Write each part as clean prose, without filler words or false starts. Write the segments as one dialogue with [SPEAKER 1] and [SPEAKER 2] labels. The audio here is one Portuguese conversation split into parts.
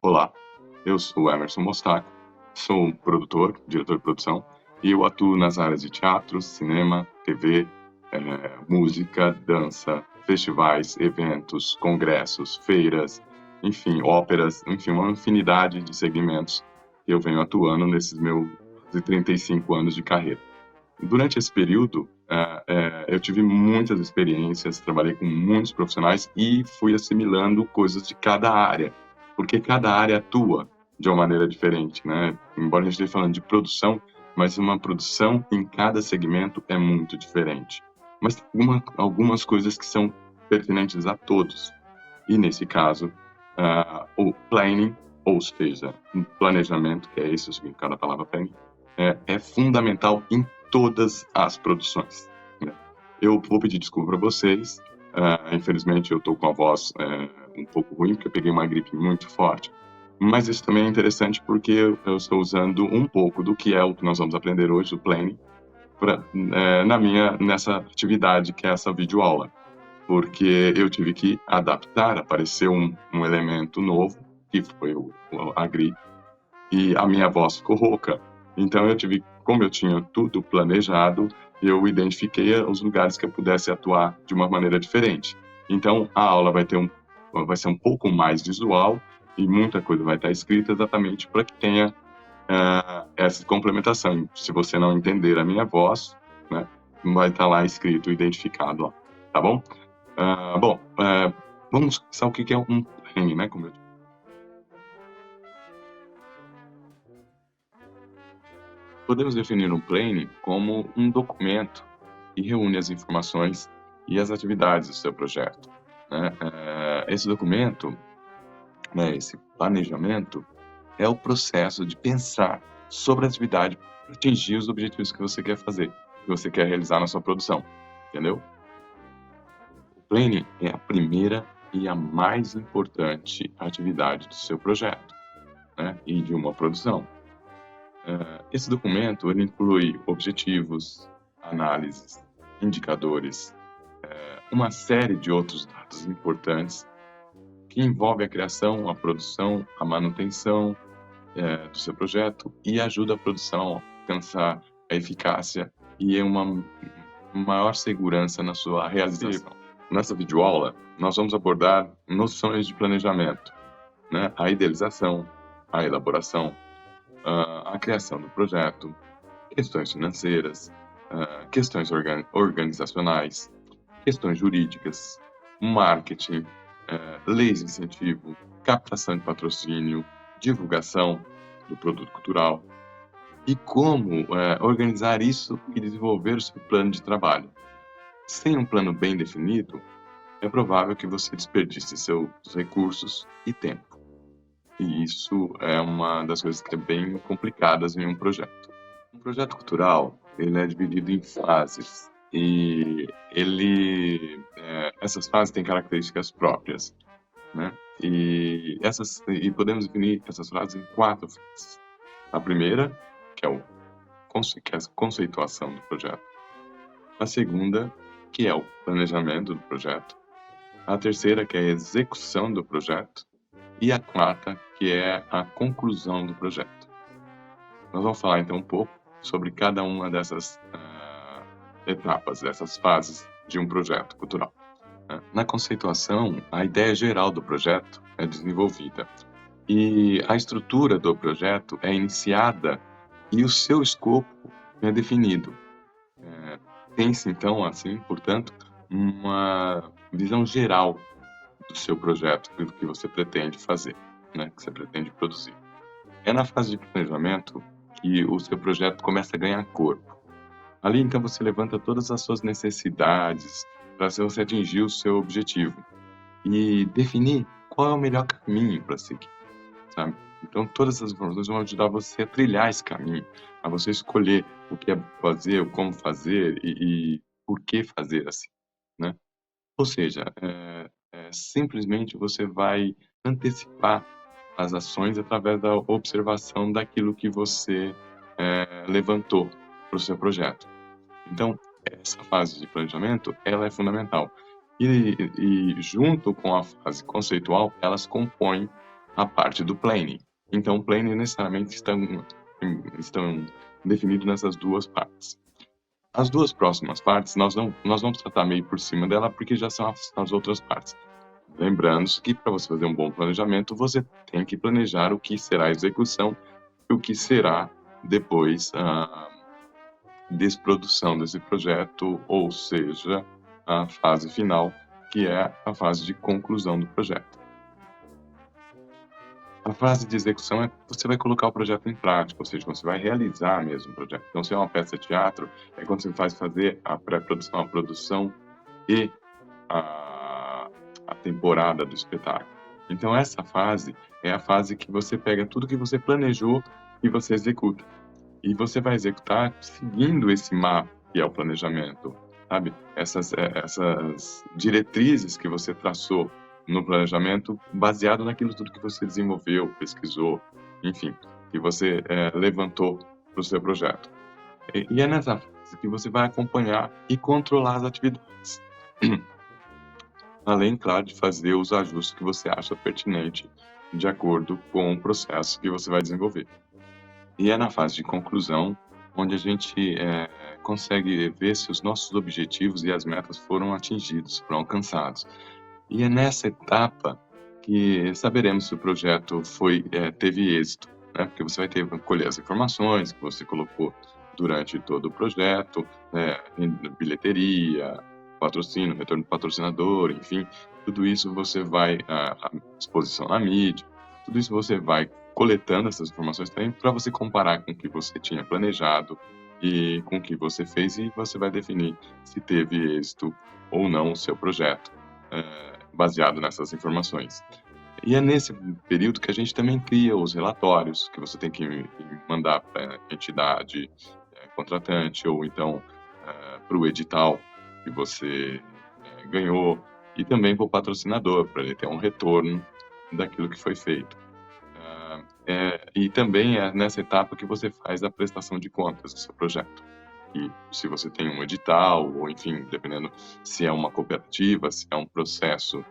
[SPEAKER 1] Olá, eu sou o Emerson Mostaco, sou um produtor, diretor de produção, e eu atuo nas áreas de teatro, cinema, TV, música, dança, festivais, eventos, congressos, feiras, enfim, óperas, enfim, uma infinidade de segmentos que eu venho atuando nesses meus 35 anos de carreira. Durante esse período, eu tive muitas experiências, trabalhei com muitos profissionais e fui assimilando coisas de cada área, porque cada área atua de uma maneira diferente, né? Embora a gente esteja falando de produção, mas uma produção em cada segmento é muito diferente. Mas tem algumas coisas que são pertinentes a todos. E nesse caso, o planning, ou seja, o planejamento, que é esse o significado da palavra planning, é fundamental em todas as produções, né? Eu vou pedir desculpa para vocês, infelizmente eu estou com a voz um pouco ruim, porque eu peguei uma gripe muito forte, mas isso também é interessante porque eu estou usando um pouco do que é o que nós vamos aprender hoje, o planning, nessa atividade que é essa videoaula, porque eu tive que adaptar, apareceu um elemento novo, que foi a gripe, e a minha voz ficou rouca. Então como eu tinha tudo planejado, eu identifiquei os lugares que eu pudesse atuar de uma maneira diferente. Então a aula vai ser um pouco mais visual e muita coisa vai estar escrita exatamente para que tenha essa complementação. Se você não entender a minha voz, né, vai estar lá escrito, identificado, ó, tá bom? Vamos pensar o que é um planning, né? Como eu Podemos definir um planning como um documento que reúne as informações e as atividades do seu projeto, né? Esse documento, né, esse planejamento, é o processo de pensar sobre a atividade para atingir os objetivos que você quer fazer, que você quer realizar na sua produção, entendeu? O planning é a primeira e a mais importante atividade do seu projeto, né, e de uma produção. Esse documento ele inclui objetivos, análises, indicadores, uma série de outros dados importantes que envolve a criação, a produção, a manutenção do seu projeto e ajuda a produção a alcançar a eficácia e uma maior segurança na sua realização. Nessa videoaula, nós vamos abordar noções de planejamento, né? A idealização, a elaboração, a criação do projeto, questões financeiras, questões organizacionais, questões jurídicas, marketing, leis de incentivo, captação de patrocínio, divulgação do produto cultural e como organizar isso e desenvolver o seu plano de trabalho. Sem um plano bem definido, é provável que você desperdice seus recursos e tempo. E isso é uma das coisas que é bem complicadas em um projeto. Um projeto cultural, ele é dividido em fases e essas fases têm características próprias, né? E podemos definir essas fases em 4 fases. A primeira, que é a conceituação do projeto. A segunda, que é o planejamento do projeto. A terceira, que é a execução do projeto. E a quarta, que é a conclusão do projeto. Nós vamos falar então um pouco sobre cada uma dessas etapas, dessas fases de um projeto cultural. Na conceituação, a ideia geral do projeto é desenvolvida e a estrutura do projeto é iniciada e o seu escopo é definido. Tem-se então, assim, portanto, uma visão geral do seu projeto, do que você pretende fazer, né, que você pretende produzir. É na fase de planejamento que o seu projeto começa a ganhar corpo. Ali, então, você levanta todas as suas necessidades para você atingir o seu objetivo e definir qual é o melhor caminho para seguir, sabe? Então, todas essas informações vão ajudar você a trilhar esse caminho, a você escolher o que é fazer, como fazer e por que fazer assim, né? Ou seja, simplesmente você vai antecipar as ações através da observação daquilo que você levantou para o seu projeto. Então, essa fase de planejamento, ela é fundamental. E junto com a fase conceitual, elas compõem a parte do planning. Então, o planning necessariamente estão definidos nessas duas partes. As duas próximas partes, nós vamos tratar meio por cima dela, porque já são as outras partes. Lembrando que para você fazer um bom planejamento, você tem que planejar o que será a execução e o que será depois a desprodução desse projeto, ou seja, a fase final, que é a fase de conclusão do projeto. A fase de execução é você vai colocar o projeto em prática, ou seja, você vai realizar mesmo o projeto. Então, se é uma peça de teatro, é quando você faz fazer a pré-produção, a produção e a temporada do espetáculo. Então, essa fase é a fase que você pega tudo que você planejou e você executa. E você vai executar seguindo esse mapa que é o planejamento, sabe? Essas diretrizes que você traçou no planejamento, baseado naquilo tudo que você desenvolveu, pesquisou, enfim, que você levantou para o seu projeto. E é nessa fase que você vai acompanhar e controlar as atividades. Além, claro, de fazer os ajustes que você acha pertinente de acordo com o processo que você vai desenvolver. E é na fase de conclusão onde a gente consegue ver se os nossos objetivos e as metas foram atingidos, foram alcançados. E é nessa etapa que saberemos se o projeto teve êxito, né? Porque você vai ter que colher as informações que você colocou durante todo o projeto, em bilheteria, patrocínio, retorno do patrocinador, enfim, tudo isso você vai, a exposição na mídia, tudo isso você vai coletando essas informações também para você comparar com o que você tinha planejado e com o que você fez, e você vai definir se teve êxito ou não o seu projeto, baseado nessas informações. E é nesse período que a gente também cria os relatórios que você tem que mandar para a entidade contratante, ou então para o edital que você ganhou, e também para o patrocinador, para ele ter um retorno daquilo que foi feito. E também é nessa etapa que você faz a prestação de contas do seu projeto. E se você tem um edital, ou enfim, dependendo se é uma cooperativa, se é um processo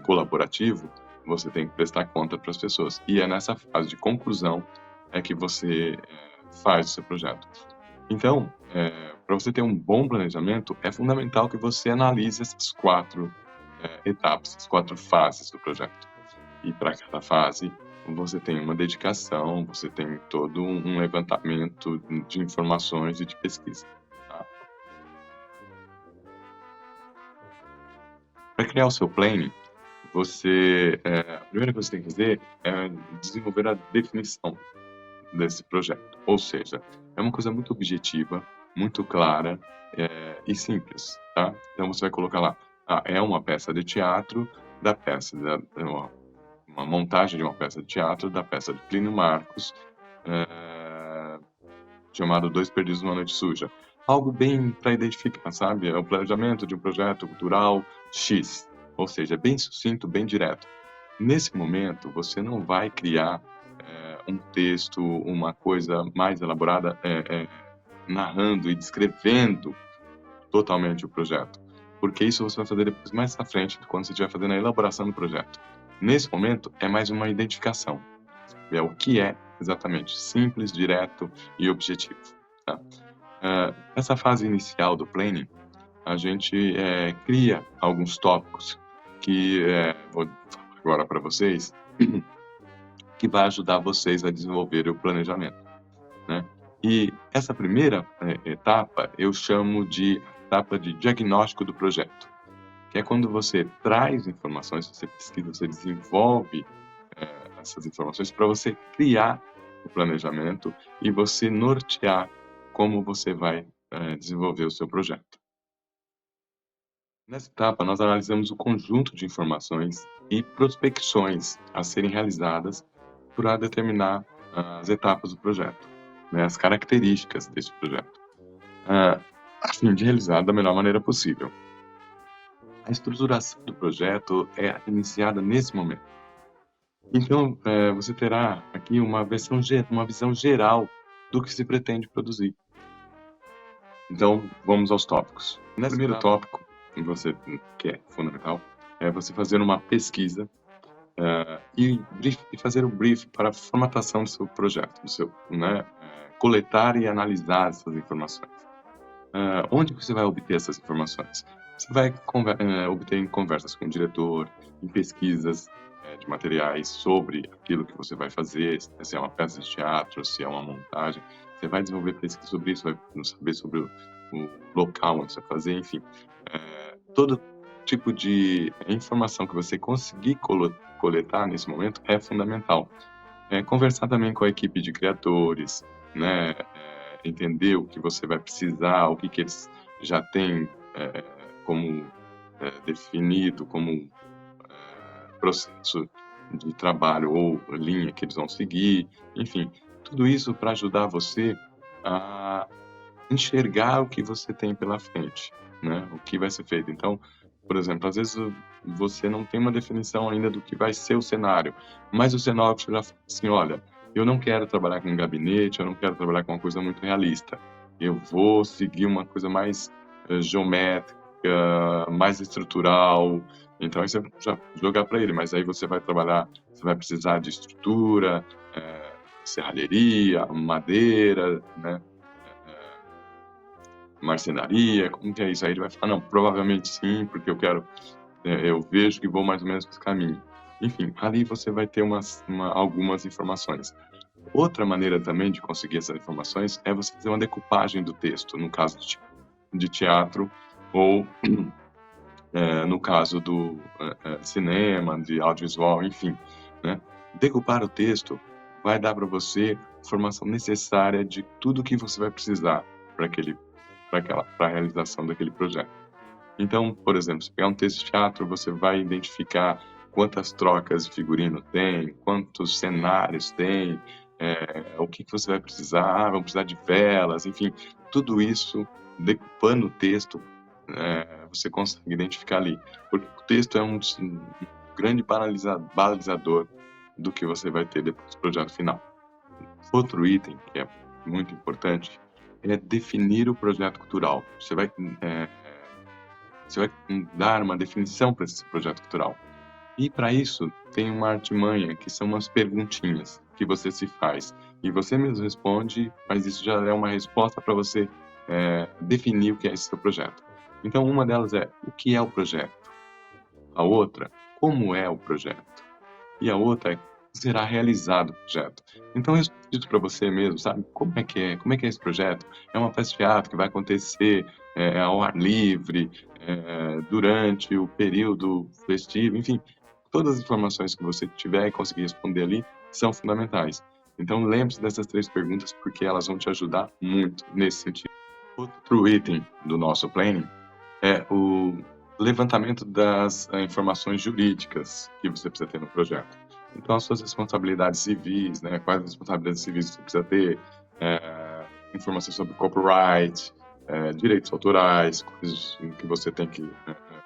[SPEAKER 1] colaborativo, você tem que prestar conta para as pessoas. E é nessa fase de conclusão que você faz o seu projeto. Então, para você ter um bom planejamento, é fundamental que você analise essas 4 etapas, as 4 fases do projeto. E para cada fase, você tem uma dedicação, você tem todo um levantamento de informações e de pesquisa. Tá? Para criar o seu planning, a primeira coisa que você tem que fazer é desenvolver a definição desse projeto. Ou seja, é uma coisa muito objetiva, muito clara e simples. Tá? Então você vai colocar lá, é uma peça de teatro uma montagem de uma peça de teatro da peça de Plínio Marcos, chamado Dois Perdidos numa Noite Suja. Algo bem para identificar, sabe? É o planejamento de um projeto cultural X, ou seja, bem sucinto, bem direto. Nesse momento, você não vai criar um texto, uma coisa mais elaborada, narrando e descrevendo totalmente o projeto, porque isso você vai fazer depois, mais à frente, quando você estiver fazendo a elaboração do projeto. Nesse momento, é mais uma identificação. É o que é exatamente simples, direto e objetivo. Tá? Essa fase inicial do planning, a gente cria alguns tópicos que vou falar agora para vocês, que vai ajudar vocês a desenvolver o planejamento. Né? E essa primeira etapa eu chamo de etapa de diagnóstico do projeto, que é quando você traz informações, você pesquisa, você desenvolve essas informações para você criar o planejamento e você nortear como você vai desenvolver o seu projeto. Nessa etapa, nós analisamos o conjunto de informações e prospecções a serem realizadas para determinar as etapas do projeto, né, as características desse projeto, a fim de realizar da melhor maneira possível. A estruturação do projeto é iniciada nesse momento. Então, você terá aqui uma visão geral do que se pretende produzir. Então, vamos aos tópicos. Nesse primeiro tópico, que é fundamental, é você fazer uma pesquisa e fazer o brief para a formatação do seu projeto, coletar e analisar essas informações. Onde você vai obter essas informações? Você vai obter em conversas com o diretor, em pesquisas de materiais sobre aquilo que você vai fazer, se é uma peça de teatro, se é uma montagem. Você vai desenvolver pesquisa sobre isso, vai saber sobre o local onde você vai fazer, enfim. Todo tipo de informação que você conseguir coletar nesse momento é fundamental. Conversar também com a equipe de criadores, né? Entender o que você vai precisar, o que eles já têm como definido, como processo de trabalho ou linha que eles vão seguir, enfim, tudo isso para ajudar você a enxergar o que você tem pela frente, né? O que vai ser feito. Então, por exemplo, às vezes você não tem uma definição ainda do que vai ser o cenário, mas o cenógrafo já fala assim, olha, eu não quero trabalhar com um gabinete, eu não quero trabalhar com uma coisa muito realista. Eu vou seguir uma coisa mais geométrica, mais estrutural. Então, aí você já jogar para ele, mas aí você vai trabalhar, você vai precisar de estrutura, serralheria, madeira, né? Marcenaria, como que é isso? Aí ele vai falar, não, provavelmente sim, porque eu vejo que vou mais ou menos por esse caminho. Enfim, ali você vai ter algumas informações. Outra maneira também de conseguir essas informações é você fazer uma decupagem do texto, no caso de teatro, ou no caso do cinema, de audiovisual, enfim, né? Decupar o texto vai dar para você a informação necessária de tudo que você vai precisar para a realização daquele projeto. Então, por exemplo, se pegar um texto de teatro, você vai identificar quantas trocas de figurino tem, quantos cenários tem, o que você vai precisar, vão precisar de velas, enfim, tudo isso, decupando o texto, você consegue identificar ali. Porque o texto é um grande balizador do que você vai ter depois do projeto final. Outro item que é muito importante é definir o projeto cultural. Você vai dar uma definição para esse projeto cultural. E para isso tem uma artimanha, que são umas perguntinhas que você se faz. E você mesmo responde, mas isso já é uma resposta para você definir o que é esse seu projeto. Então, uma delas é, o que é o projeto? A outra, como é o projeto? E a outra é, será realizado o projeto? Então, eu respondo para você mesmo, sabe? Como é que é? Como é que é esse projeto? É uma peça de teatro que vai acontecer ao ar livre, durante o período festivo, enfim, todas as informações que você tiver e conseguir responder ali são fundamentais. Então, lembre-se dessas 3 perguntas, porque elas vão te ajudar muito nesse sentido. Outro item do nosso planning é o levantamento das informações jurídicas que você precisa ter no projeto. Então, as suas responsabilidades civis, né? Quais responsabilidades civis você precisa ter, informações sobre copyright, direitos autorais, coisas em que você tem que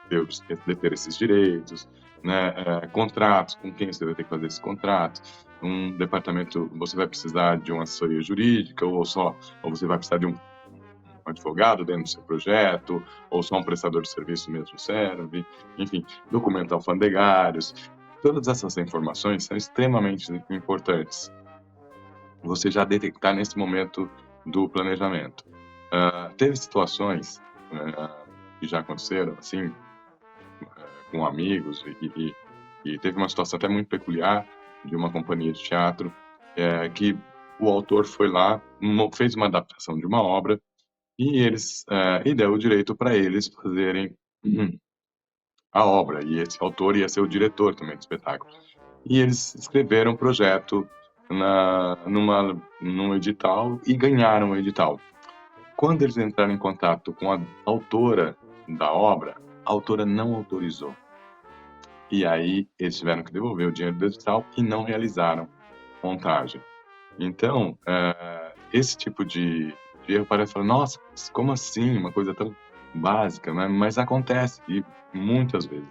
[SPEAKER 1] ter esses direitos, né? Contratos, com quem você vai ter que fazer esse contrato. Um departamento, você vai precisar de uma assessoria jurídica ou você vai precisar de um advogado dentro do seu projeto, ou só um prestador de serviço mesmo serve, enfim, documentos alfandegários. Todas essas informações são extremamente importantes. Você já detectar nesse momento do planejamento. Teve situações que já aconteceram, assim, com amigos, e teve uma situação até muito peculiar de uma companhia de teatro, que o autor foi lá, fez uma adaptação de uma obra, e deu o direito para eles fazerem a obra, e esse autor ia ser o diretor também do espetáculo. E eles escreveram um projeto num edital e ganharam o edital. Quando eles entraram em contato com a autora da obra, a autora não autorizou. E aí eles tiveram que devolver o dinheiro do edital e não realizaram montagem. Então, esse tipo de erro parece falar, nossa, como assim? Uma coisa tão básica, né? Mas acontece, e muitas vezes.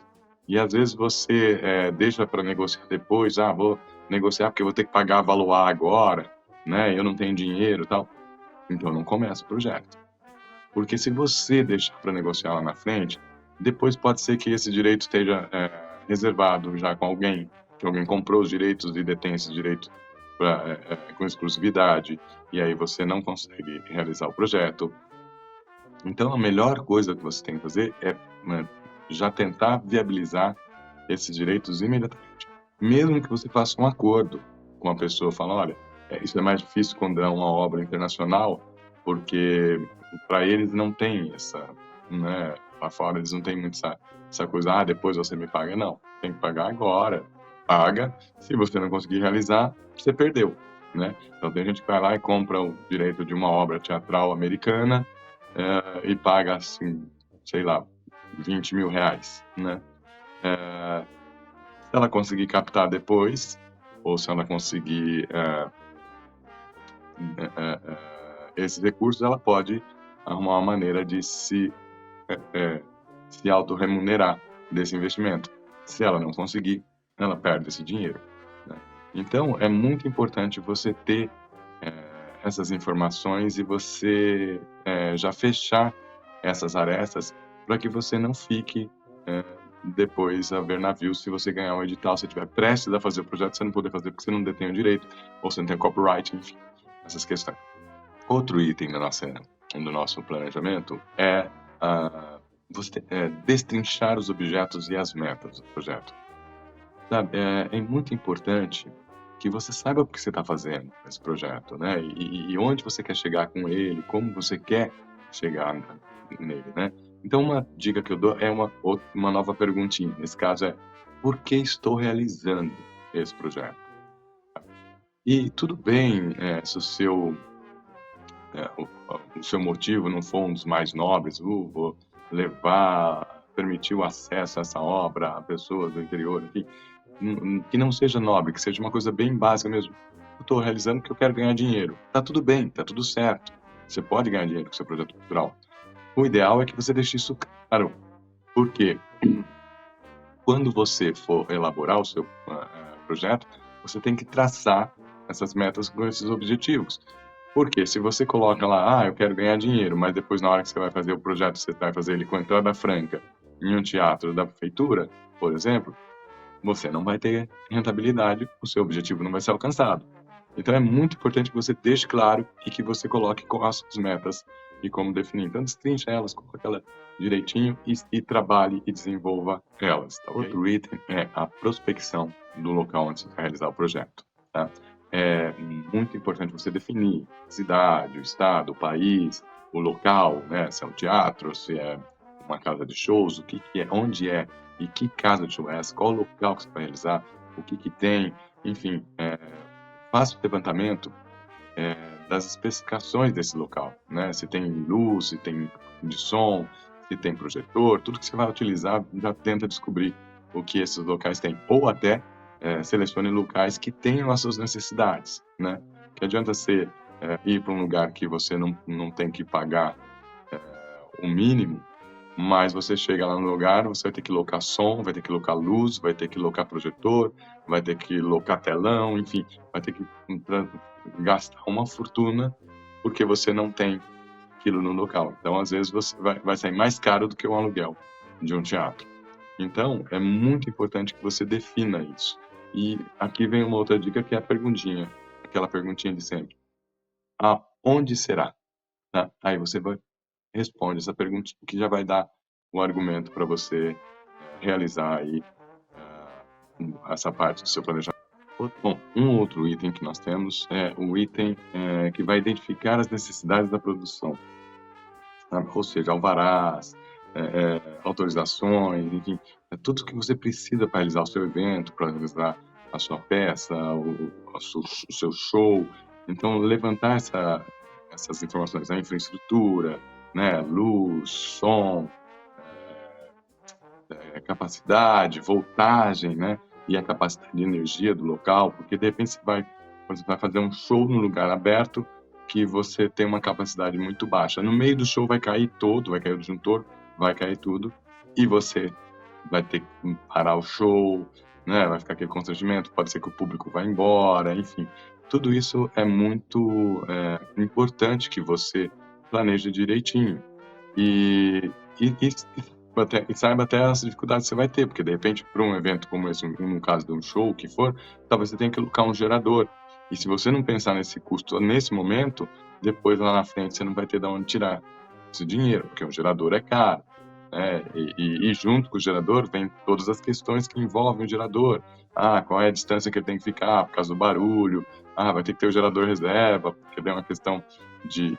[SPEAKER 1] E às vezes você deixa para negociar depois, vou negociar porque eu vou ter que pagar avaloar agora, né? Eu não tenho dinheiro e tal. Então não começa o projeto. Porque se você deixar para negociar lá na frente, depois pode ser que esse direito esteja reservado já com alguém, que alguém comprou os direitos e detém esses direitos com exclusividade, e aí você não consegue realizar o projeto. Então, a melhor coisa que você tem que fazer é, né, já tentar viabilizar esses direitos imediatamente. Mesmo que você faça um acordo com a pessoa, fala, olha, isso é mais difícil quando é uma obra internacional, porque para eles não tem essa, né, lá fora eles não têm muito essa coisa, depois você me paga. Não, tem que pagar agora, paga. Se você não conseguir realizar, você perdeu, né? Então tem gente que vai lá e compra o direito de uma obra teatral americana, e paga, assim, sei lá, 20 mil reais, né? Se ela conseguir captar depois, ou se ela conseguir esses recursos, ela pode arrumar uma maneira de se autorremunerar desse investimento. Se ela não conseguir, ela perde esse dinheiro, né? Então, é muito importante você ter essas informações e você já fechar essas arestas para que você não fique depois a ver navios. Se você ganhar um edital, se estiver prestes a fazer o projeto, você não poder fazer porque você não detém o direito, ou você não tem copyright, enfim, essas questões. Outro item do nosso planejamento é você destrinchar os objetos e as metas do projeto. Sabe, é muito importante que você saiba o que você está fazendo nesse projeto, né? E onde você quer chegar com ele, como você quer chegar nele, né? Então, uma dica que eu dou é uma nova perguntinha. Nesse caso por que estou realizando esse projeto? E tudo bem se o seu motivo não for um dos mais nobres, vou permitir o acesso a essa obra a pessoas do interior, enfim, que não seja nobre, que seja uma coisa bem básica mesmo. Eu estou realizando porque eu quero ganhar dinheiro. Tá tudo bem, tá tudo certo. Você pode ganhar dinheiro com seu projeto cultural. O ideal é que você deixe isso claro, porque quando você for elaborar o seu projeto, você tem que traçar essas metas com esses objetivos. Porque se você coloca lá, eu quero ganhar dinheiro, mas depois na hora que você vai fazer o projeto, você vai fazer ele com entrada franca em um teatro da prefeitura, por exemplo, você não vai ter rentabilidade, o seu objetivo não vai ser alcançado. Então é muito importante que você deixe claro e que você coloque quais as metas e como definir. Então destrincha elas, coloque ela direitinho e trabalhe e desenvolva elas. Tá, okay? Outro item é a prospecção do local onde você vai realizar o projeto. Tá? É muito importante você definir a cidade, o estado, o país, o local, né? Se é um teatro, se é uma casa de shows, o que é, onde é e que casa de show é essa, qual o local que você vai realizar, o que tem, enfim, faça o levantamento das especificações desse local, né? Se tem luz, se tem de som, se tem projetor, tudo que você vai utilizar, já tenta descobrir o que esses locais têm, ou até selecione locais que tenham as suas necessidades, né? Que adianta você ir para um lugar que você não tem que pagar o mínimo, mas você chega lá no lugar, você vai ter que locar som, vai ter que locar luz, vai ter que locar projetor, vai ter que locar telão, enfim, vai ter que gastar uma fortuna porque você não tem aquilo no local. Então, às vezes, você vai sair mais caro do que o aluguel de um teatro. Então, é muito importante que você defina isso. E aqui vem uma outra dica que é a perguntinha, aquela perguntinha de sempre. Onde será? Tá? Aí você responde essa pergunta, que já vai dar o argumento para você realizar aí essa parte do seu planejamento. Bom, um outro item que nós temos é o item que vai identificar as necessidades da produção, sabe? Ou seja, alvarás, autorizações, enfim, tudo que você precisa para realizar o seu evento, para realizar a sua peça, o seu show. Então, levantar essas informações, a infraestrutura, né, luz, som, capacidade, voltagem, né, e a capacidade de energia do local, porque de repente você vai fazer um show no lugar aberto que você tem uma capacidade muito baixa. No meio do show vai cair todo, vai cair o disjuntor, vai cair tudo, e você vai ter que parar o show, né? Vai ficar aquele constrangimento, pode ser que o público vá embora, enfim. Tudo isso é muito importante que você planeje direitinho. E, e saiba até as dificuldades que você vai ter, porque de repente, para um evento como esse, no caso de um show que for, talvez você tenha que alocar um gerador. E se você não pensar nesse custo nesse momento, depois lá na frente você não vai ter de onde tirar esse dinheiro, porque um gerador é caro, né? E junto com o gerador vem todas as questões que envolvem o gerador. Ah, qual é a distância que ele tem que ficar por causa do barulho? Ah, vai ter que ter o gerador reserva, porque é uma questão de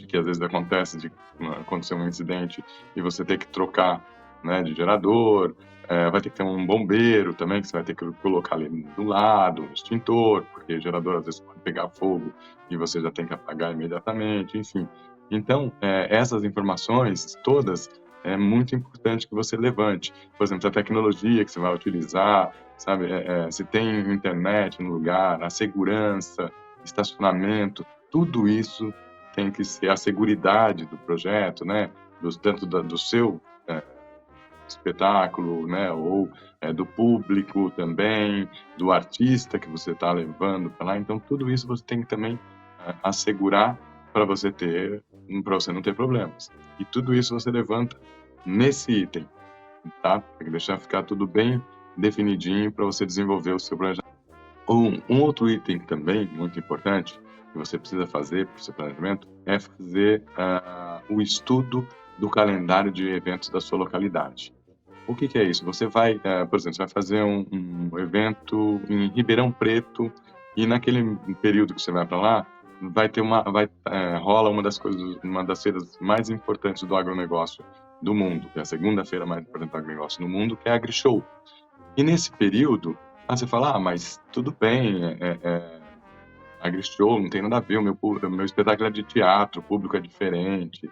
[SPEAKER 1] que às vezes acontece de acontecer um incidente e você ter que trocar, né, de gerador, vai ter que ter um bombeiro também, que você vai ter que colocar ali do lado, um extintor, porque o gerador às vezes pode pegar fogo e você já tem que apagar imediatamente, enfim. Então, essas informações todas é muito importante que você levante. Por exemplo, a tecnologia que você vai utilizar, sabe, se tem internet no lugar, a segurança, estacionamento, tudo isso tem que ser a seguridade do projeto, né? Tanto do seu espetáculo, né? Ou do público também, do artista que você está levando para lá. Então, tudo isso você tem que também assegurar para você não ter problemas. E tudo isso você levanta nesse item, tá? Tem que deixar ficar tudo bem definidinho para você desenvolver o seu projeto. Um outro item também muito importante que você precisa fazer para o seu planejamento é fazer o estudo do calendário de eventos da sua localidade. O que é isso? Você vai, por exemplo, você vai fazer um evento em Ribeirão Preto e naquele período que você vai para lá, rola uma das feiras mais importantes do agronegócio do mundo, que é a segunda feira mais importante do agronegócio no mundo, que é a AgriShow. E nesse período, você fala, mas tudo bem, AgriShow não tem nada a ver, o meu espetáculo é de teatro, o público é diferente,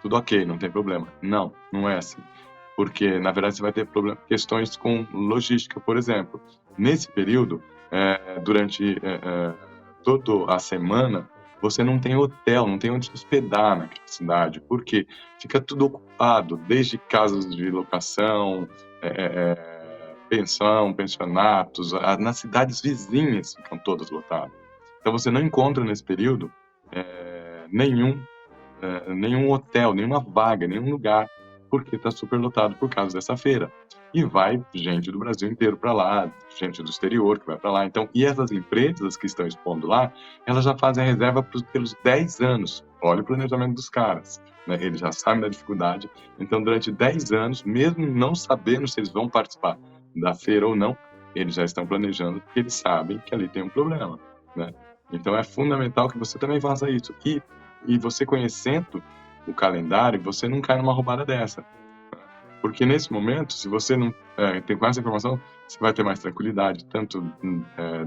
[SPEAKER 1] tudo ok, não tem problema. Não, não é assim. Porque, na verdade, você vai ter questões com logística, por exemplo. Nesse período, durante toda a semana, você não tem hotel, não tem onde se hospedar naquela cidade, porque fica tudo ocupado, desde casas de locação, pensão, pensionatos, nas cidades vizinhas ficam todas lotadas. Então você não encontra nesse período nenhum hotel, nenhuma vaga, nenhum lugar, porque está super lotado por causa dessa feira. E vai gente do Brasil inteiro para lá, gente do exterior que vai para lá. Então, e essas empresas que estão expondo lá, elas já fazem a reserva pelos 10 anos. Olha o planejamento dos caras, né? Eles já sabem da dificuldade. Então, durante 10 anos, mesmo não sabendo se eles vão participar da feira ou não, eles já estão planejando porque eles sabem que ali tem um problema, né? Então, é fundamental que você também faça isso. E você conhecendo o calendário, você não cai numa roubada dessa. Porque nesse momento, se você não tem com essa informação, você vai ter mais tranquilidade, tanto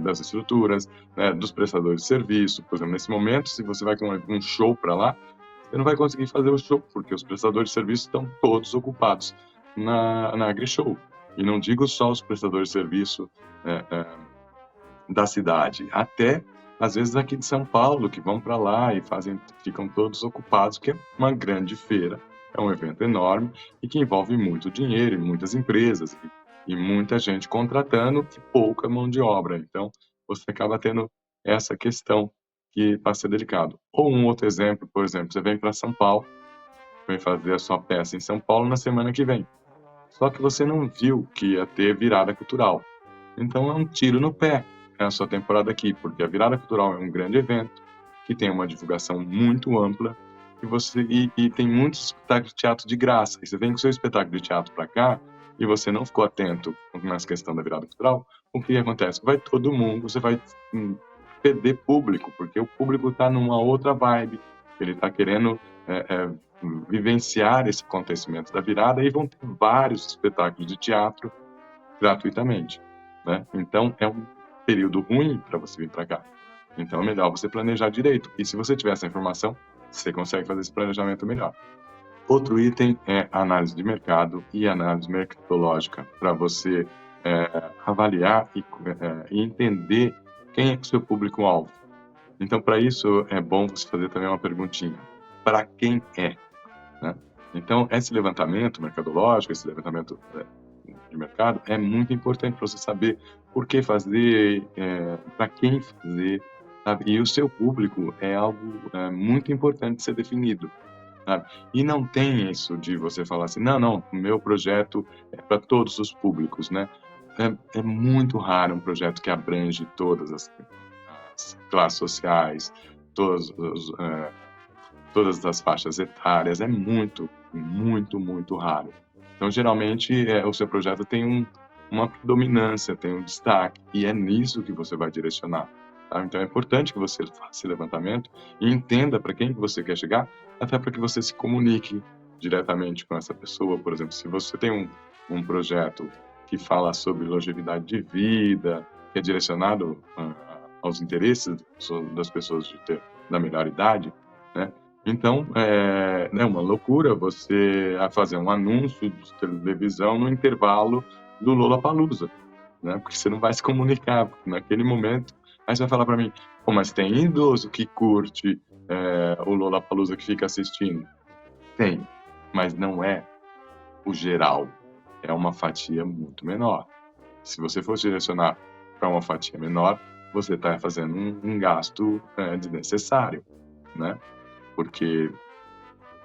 [SPEAKER 1] das estruturas, né, dos prestadores de serviço. Por exemplo, nesse momento, se você vai com um show para lá, você não vai conseguir fazer o show, porque os prestadores de serviço estão todos ocupados na AgriShow. E não digo só os prestadores de serviço da cidade, até às vezes aqui de São Paulo, que vão para lá e ficam todos ocupados, que é uma grande feira, é um evento enorme e que envolve muito dinheiro e muitas empresas e muita gente contratando e pouca mão de obra. Então, você acaba tendo essa questão que passa a ser delicado. Ou um outro exemplo, por exemplo, você vem para São Paulo, vem fazer a sua peça em São Paulo na semana que vem. Só que você não viu que ia ter virada cultural. Então, é um tiro no pé a sua temporada aqui, porque a Virada Cultural é um grande evento que tem uma divulgação muito ampla e tem muitos espetáculos de teatro de graça. E você vem com o seu espetáculo de teatro para cá e você não ficou atento nessa questão da Virada Cultural, o que acontece? Vai todo mundo, você vai perder público, porque o público está numa outra vibe, ele está querendo vivenciar esse acontecimento da virada e vão ter vários espetáculos de teatro gratuitamente, né? Então, é um período ruim para você vir para cá. Então é melhor você planejar direito. E se você tiver essa informação, você consegue fazer esse planejamento melhor. Outro item é análise de mercado e análise mercadológica, para você avaliar e entender quem é o seu público-alvo. Então, para isso, é bom você fazer também uma perguntinha. Para quem é? Né? Então, esse levantamento mercadológico, esse levantamento de mercado, é muito importante para você saber por que fazer, para quem fazer, sabe? E o seu público é algo muito importante de ser definido, sabe? E não tem isso de você falar assim, não, não, o meu projeto é para todos os públicos, né? É muito raro um projeto que abrange todas as classes sociais, todos todas as faixas etárias, é muito, muito, muito raro. Então, geralmente, o seu projeto tem uma predominância, tem um destaque, e é nisso que você vai direcionar. Tá? Então, é importante que você faça esse levantamento e entenda para quem que você quer chegar, até para que você se comunique diretamente com essa pessoa. Por exemplo, se você tem um projeto que fala sobre longevidade de vida, que é direcionado aos interesses das pessoas da melhor idade, né? Então, é uma loucura você fazer um anúncio de televisão no intervalo do Lollapalooza, né? Porque você não vai se comunicar naquele momento. Aí você vai falar para mim, pô, mas tem idoso que curte o Lollapalooza que fica assistindo? Tem, mas não é o geral. É uma fatia muito menor. Se você for direcionar para uma fatia menor, você está fazendo um gasto desnecessário, né? Porque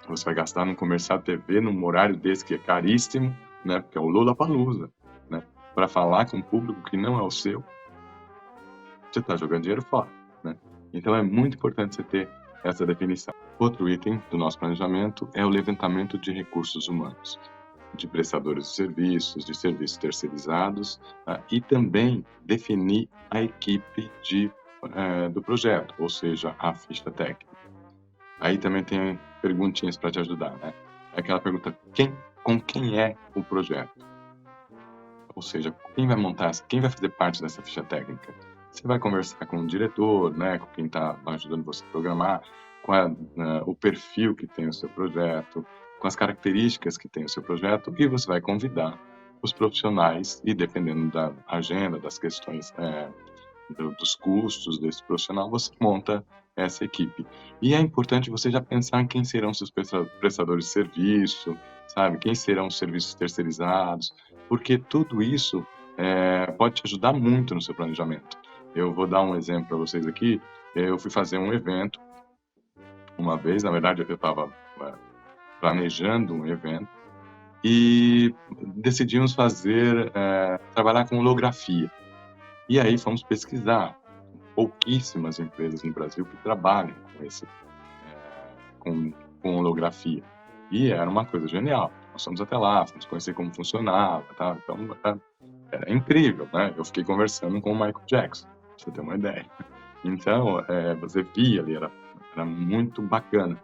[SPEAKER 1] você vai gastar num comercial TV num horário desse que é caríssimo, né? Porque é o Lollapalooza, né? Para falar com um público que não é o seu, você está jogando dinheiro fora, né? Então é muito importante você ter essa definição. Outro item do nosso planejamento é o levantamento de recursos humanos, de prestadores de serviços terceirizados, e também definir a equipe do projeto, ou seja, a ficha técnica. Aí também tem perguntinhas para te ajudar, né? É aquela pergunta, com quem é o projeto? Ou seja, quem vai fazer parte dessa ficha técnica? Você vai conversar com o diretor, né? Com quem está ajudando você a programar, o perfil que tem o seu projeto, com as características que tem o seu projeto, e você vai convidar os profissionais, e dependendo da agenda, das questões dos custos desse profissional, você monta essa equipe. E é importante você já pensar em quem serão seus prestadores de serviço, sabe? Quem serão os serviços terceirizados, porque tudo isso pode te ajudar muito no seu planejamento. Eu vou dar um exemplo para vocês aqui. Eu fui fazer um evento uma vez, na verdade eu estava planejando um evento e decidimos trabalhar com holografia. E aí fomos pesquisar pouquíssimas empresas no Brasil que trabalham com holografia. E era uma coisa genial. Nós fomos até lá, fomos conhecer como funcionava, tá? Então, era incrível, né? Eu fiquei conversando com o Michael Jackson, pra você ter uma ideia. Então, você via ali, era muito bacana.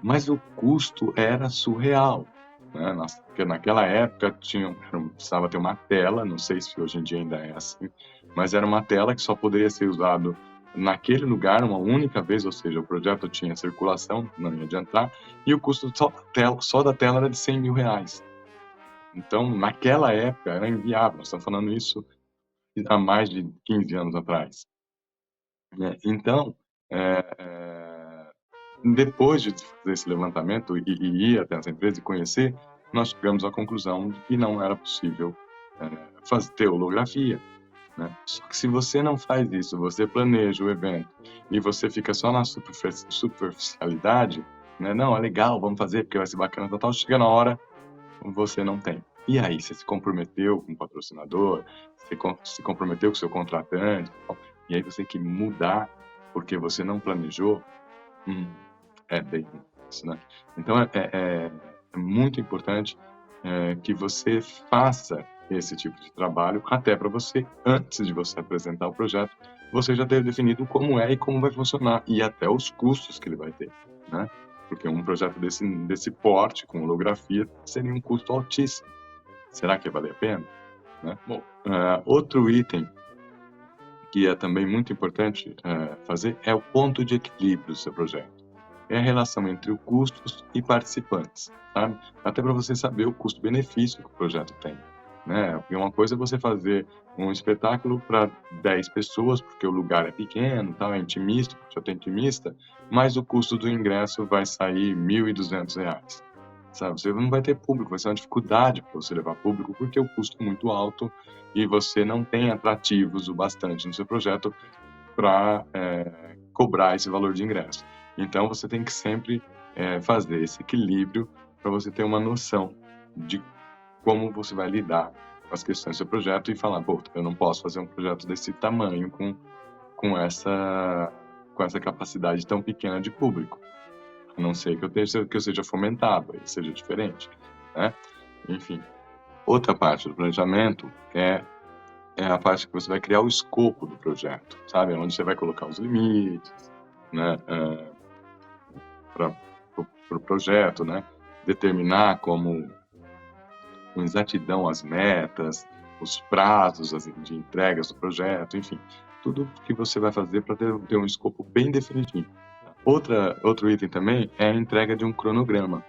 [SPEAKER 1] Mas o custo era surreal, né? Porque naquela época precisava ter uma tela, não sei se hoje em dia ainda é assim, mas era uma tela que só poderia ser usado naquele lugar uma única vez, ou seja, o projeto tinha circulação, não ia adiantar, e o custo só da tela era de R$100.000. Então, naquela época, era inviável. Nós estamos falando isso há mais de 15 anos atrás, né? Então, depois de fazer esse levantamento e ir até essa empresa e conhecer, nós chegamos à conclusão de que não era possível ter holografia, né? Só que se você não faz isso, você planeja o evento e você fica só na superficialidade, né? Não, é legal, vamos fazer porque vai ser bacana, tal, chega na hora, você não tem. E aí, você se comprometeu com o patrocinador, você se comprometeu com o seu contratante, e aí você tem que mudar porque você não planejou, é bem isso, né? Então, é muito importante que você faça esse tipo de trabalho, até para você, antes de você apresentar o projeto, você já ter definido como é e como vai funcionar, e até os custos que ele vai ter, né? Porque um projeto desse porte, com holografia, seria um custo altíssimo. Será que vai valer a pena? Né? Bom, outro item que é também muito importante fazer é o ponto de equilíbrio do seu projeto. É a relação entre os custos e participantes, sabe? Até para você saber o custo-benefício que o projeto tem, né? Porque uma coisa é você fazer um espetáculo para 10 pessoas, porque o lugar é pequeno, tal, é intimista, o projeto é intimista, mas o custo do ingresso vai sair R$1.200. sabe? Você não vai ter público, vai ser uma dificuldade para você levar público, porque o custo é muito alto e você não tem atrativos o bastante no seu projeto para cobrar esse valor de ingresso. Então, você tem que sempre fazer esse equilíbrio para você ter uma noção de como você vai lidar com as questões do seu projeto e falar, pô, eu não posso fazer um projeto desse tamanho com essa capacidade tão pequena de público, a não ser que eu seja fomentado, aí seja diferente, né? Enfim, outra parte do planejamento é a parte que você vai criar o escopo do projeto, sabe? Onde você vai colocar os limites, né? Para o projeto, né? Determinar com exatidão as metas, os prazos de entregas do projeto, enfim, tudo que você vai fazer para ter um escopo bem definido. Outro item também é a entrega de um cronograma.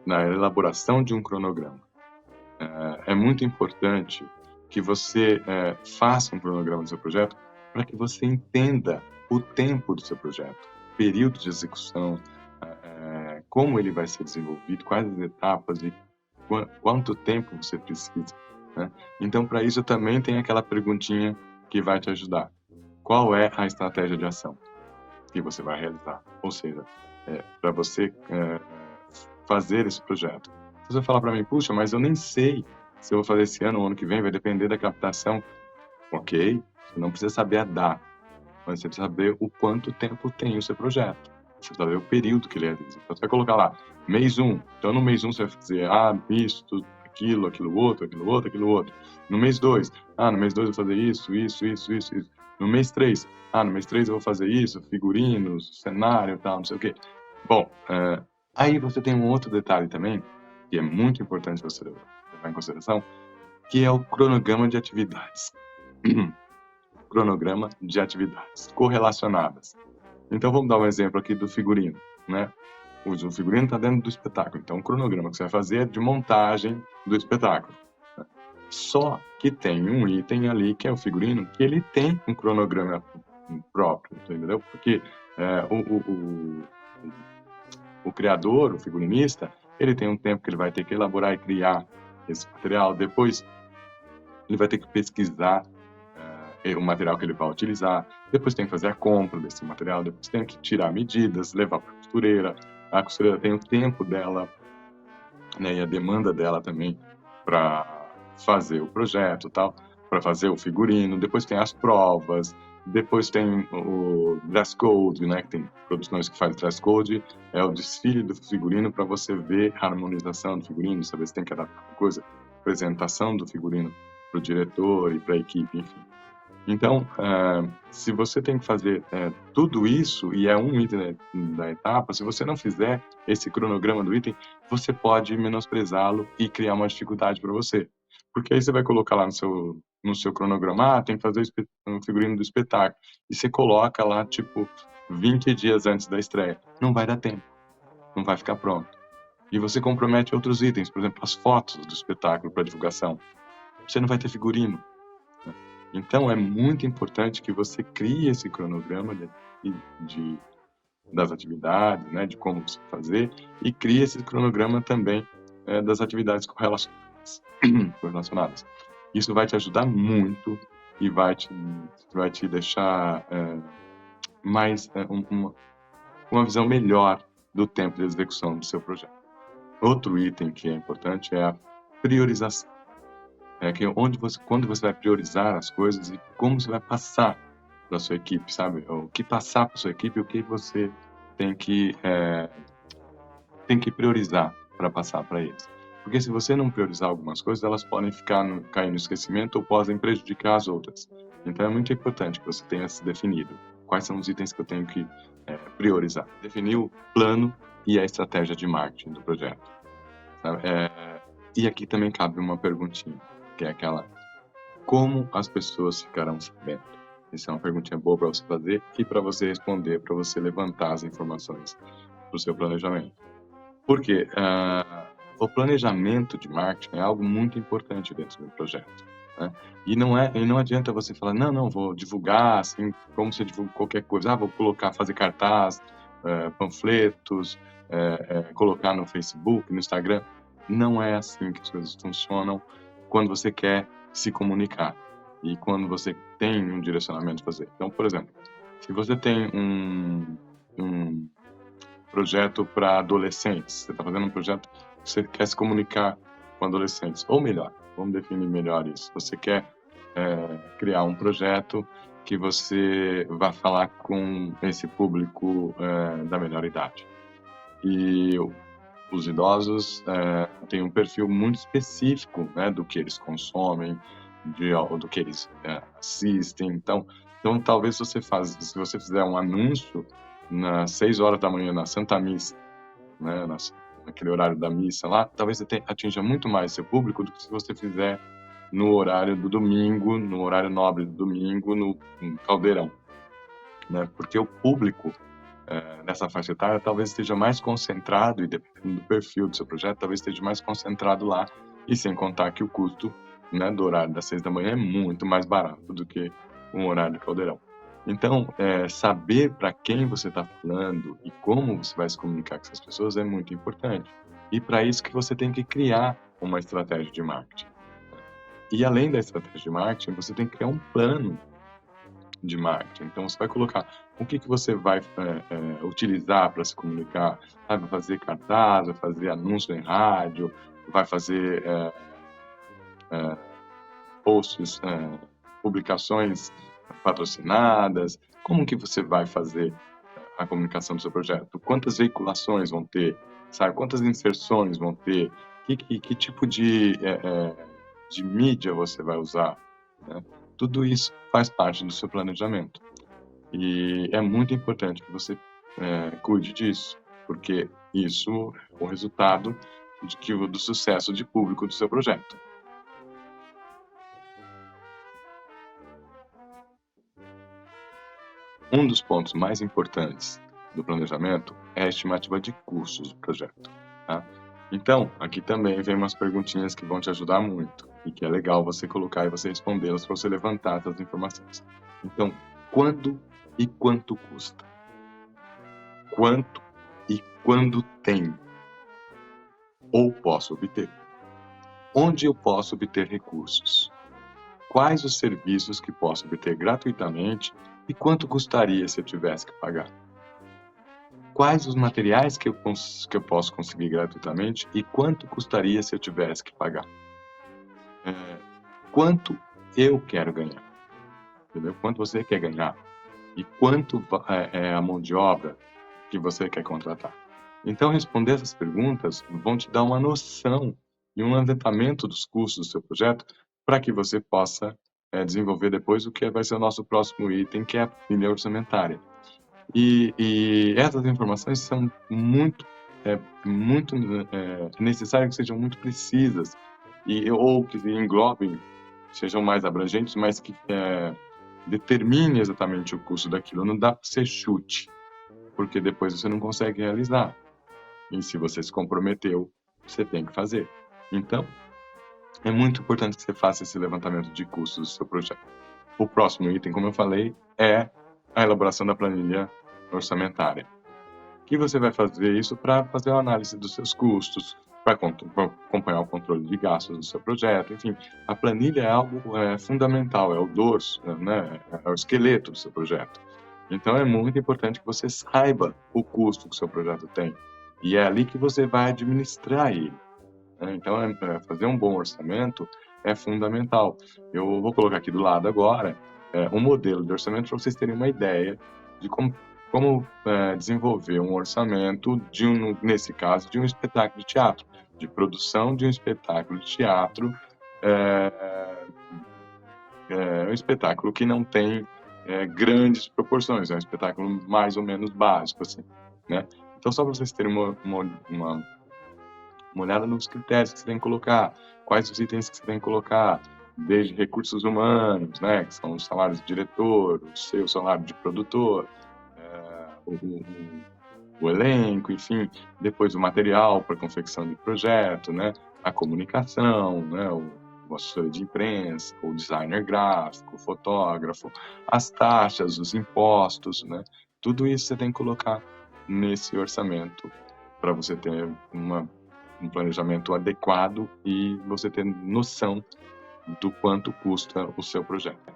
[SPEAKER 1] Na elaboração de um cronograma. É muito importante que você faça um cronograma do seu projeto para que você entenda o tempo do seu projeto, período de execução, como ele vai ser desenvolvido, quais as etapas e quanto tempo você precisa, né? Então, para isso também tem aquela perguntinha que vai te ajudar. Qual é a estratégia de ação que você vai realizar? Ou seja, para você fazer esse projeto. Se você falar para mim, puxa, mas eu nem sei se eu vou fazer esse ano ou ano que vem, vai depender da captação. Ok, você não precisa saber a data, mas você precisa saber o quanto tempo tem o seu projeto. Você precisa saber o período que ele realiza. Então, você vai colocar lá, mês 1. Então, no mês 1, você vai fazer, isso, aquilo outro. No mês 2, no mês 2 eu vou fazer isso. No mês 3, no mês 3 eu vou fazer isso, figurinos, cenário, tal, não sei o quê. Bom, aí você tem um outro detalhe também, que é muito importante você levar em consideração, que é o cronograma de atividades. Cronograma de atividades correlacionadas. Então, vamos dar um exemplo aqui do figurino, né? O figurino está dentro do espetáculo. Então, o cronograma que você vai fazer é de montagem do espetáculo. Só que tem um item ali, que é o figurino, que ele tem um cronograma próprio, entendeu? Porque o criador, o figurinista, ele tem um tempo que ele vai ter que elaborar e criar esse material. Depois, ele vai ter que pesquisar o material que ele vai utilizar. Depois tem que fazer a compra desse material. Depois tem que tirar medidas, levar para a costureira. A costureira tem o tempo dela, né, e a demanda dela também para fazer o projeto, tal, para fazer o figurino. Depois tem as provas. Depois tem o dress code, né, que tem produções que fazem dress code, é o desfile do figurino para você ver a harmonização do figurino, saber se tem que adaptar alguma coisa, apresentação do figurino para o diretor e para a equipe, enfim. Então, se você tem que fazer tudo isso, e é um item da etapa, se você não fizer esse cronograma do item, você pode menosprezá-lo e criar uma dificuldade para você. Porque aí você vai colocar lá no seu cronograma, tem que fazer o figurino do espetáculo. E você coloca lá, tipo, 20 dias antes da estreia. Não vai dar tempo. Não vai ficar pronto. E você compromete outros itens, por exemplo, as fotos do espetáculo para divulgação. Você não vai ter figurino. Então, é muito importante que você crie esse cronograma das atividades, né, de como você fazer, e crie esse cronograma também das atividades correlacionadas. Isso vai te ajudar muito e vai te deixar mais uma visão melhor do tempo de execução do seu projeto. Outro item que é importante é a priorização. Quando você vai priorizar as coisas e como você vai passar para a sua equipe, sabe? O que passar para a sua equipe, o que você tem que priorizar para passar para eles. Porque se você não priorizar algumas coisas, elas podem cair no esquecimento ou podem prejudicar as outras. Então é muito importante que você tenha se definido quais são os itens que eu tenho que priorizar. Definir o plano e a estratégia de marketing do projeto. Sabe? E aqui também cabe uma perguntinha, que é aquela: como as pessoas ficarão sabendo? Essa é uma perguntinha boa para você fazer e para você responder, para você levantar as informações para o seu planejamento. Porque o planejamento de marketing é algo muito importante dentro do projeto, né? E não adianta você falar, não, vou divulgar assim, como você divulga qualquer coisa. Vou fazer cartaz, panfletos, colocar no Facebook, no Instagram. Não é assim que as coisas funcionam quando você quer se comunicar e quando você tem um direcionamento a fazer. Então, por exemplo, se você tem um projeto para adolescentes, você está fazendo um projeto que você quer se comunicar com adolescentes, ou melhor, vamos definir melhor isso. Você quer criar um projeto que você vai falar com esse público da melhor idade. E os idosos têm um perfil muito específico, né, do que eles consomem, do que eles assistem. Então, talvez se você fizer um anúncio nas 6 horas da manhã na Santa Missa, né, naquele horário da missa lá, talvez você atinja muito mais seu público do que se você fizer no horário do domingo, no horário nobre do domingo, no caldeirão, né? Porque o público nessa faixa etária talvez esteja mais concentrado, e dependendo do perfil do seu projeto, talvez esteja mais concentrado lá, e sem contar que o custo, né, do horário das 6 da manhã é muito mais barato do que um horário de caldeirão. Então, saber para quem você está falando e como você vai se comunicar com essas pessoas é muito importante. E para isso que você tem que criar uma estratégia de marketing. E além da estratégia de marketing, você tem que criar um plano de marketing. Então, você vai colocar o que você vai utilizar para se comunicar. Vai fazer cartaz, vai fazer anúncio em rádio, vai fazer posts, publicações patrocinadas. Como que você vai fazer a comunicação do seu projeto? Quantas veiculações vão ter? Sabe? Quantas inserções vão ter? Que tipo de mídia você vai usar? Né? Tudo isso faz parte do seu planejamento. E é muito importante que você cuide disso, porque isso é o resultado do sucesso de público do seu projeto. Um dos pontos mais importantes do planejamento é a estimativa de custos do projeto. Tá? Então, aqui também vem umas perguntinhas que vão te ajudar muito e que é legal você colocar e você respondê-las para você levantar essas informações. Então, quando e quanto custa? Quanto e quando tem? Ou posso obter? Onde eu posso obter recursos? Quais os serviços que posso obter gratuitamente e quanto custaria se eu tivesse que pagar? Quais os materiais que eu posso conseguir gratuitamente e quanto custaria se eu tivesse que pagar? Quanto eu quero ganhar? Entendeu? Quanto você quer ganhar? E quanto é a mão de obra que você quer contratar? Então, responder essas perguntas vão te dar uma noção e um levantamento dos custos do seu projeto para que você possa desenvolver depois o que vai ser o nosso próximo item, que é a planilha orçamentária. E essas informações são muito necessárias que sejam muito precisas ou que englobem, sejam mais abrangentes, mas que determine exatamente o custo daquilo. Não dá para ser chute, porque depois você não consegue realizar. E se você se comprometeu, você tem que fazer. Então, é muito importante que você faça esse levantamento de custos do seu projeto. O próximo item, como eu falei, é a elaboração da planilha orçamentária. Que você vai fazer isso para fazer uma análise dos seus custos, para acompanhar o controle de gastos do seu projeto. Enfim, a planilha é algo fundamental, é o dorso, né? É o esqueleto do seu projeto. Então, é muito importante que você saiba o custo que o seu projeto tem. E é ali que você vai administrar ele. Então, fazer um bom orçamento é fundamental. Eu vou colocar aqui do lado agora um modelo de orçamento para vocês terem uma ideia de como desenvolver um orçamento, nesse caso, de um espetáculo de teatro, de produção de um espetáculo de teatro, um espetáculo que não tem grandes proporções, é um espetáculo mais ou menos básico, assim, né? Então, só para vocês terem uma olhada nos critérios que você tem que colocar, quais os itens que você tem que colocar, desde recursos humanos, né, que são os salários de diretor, o seu salário de produtor, o elenco, enfim, depois o material para confecção de projeto, né, a comunicação, né, o assessor de imprensa, o designer gráfico, o fotógrafo, as taxas, os impostos, né, tudo isso você tem que colocar nesse orçamento para você ter um planejamento adequado e você ter noção do quanto custa o seu projeto.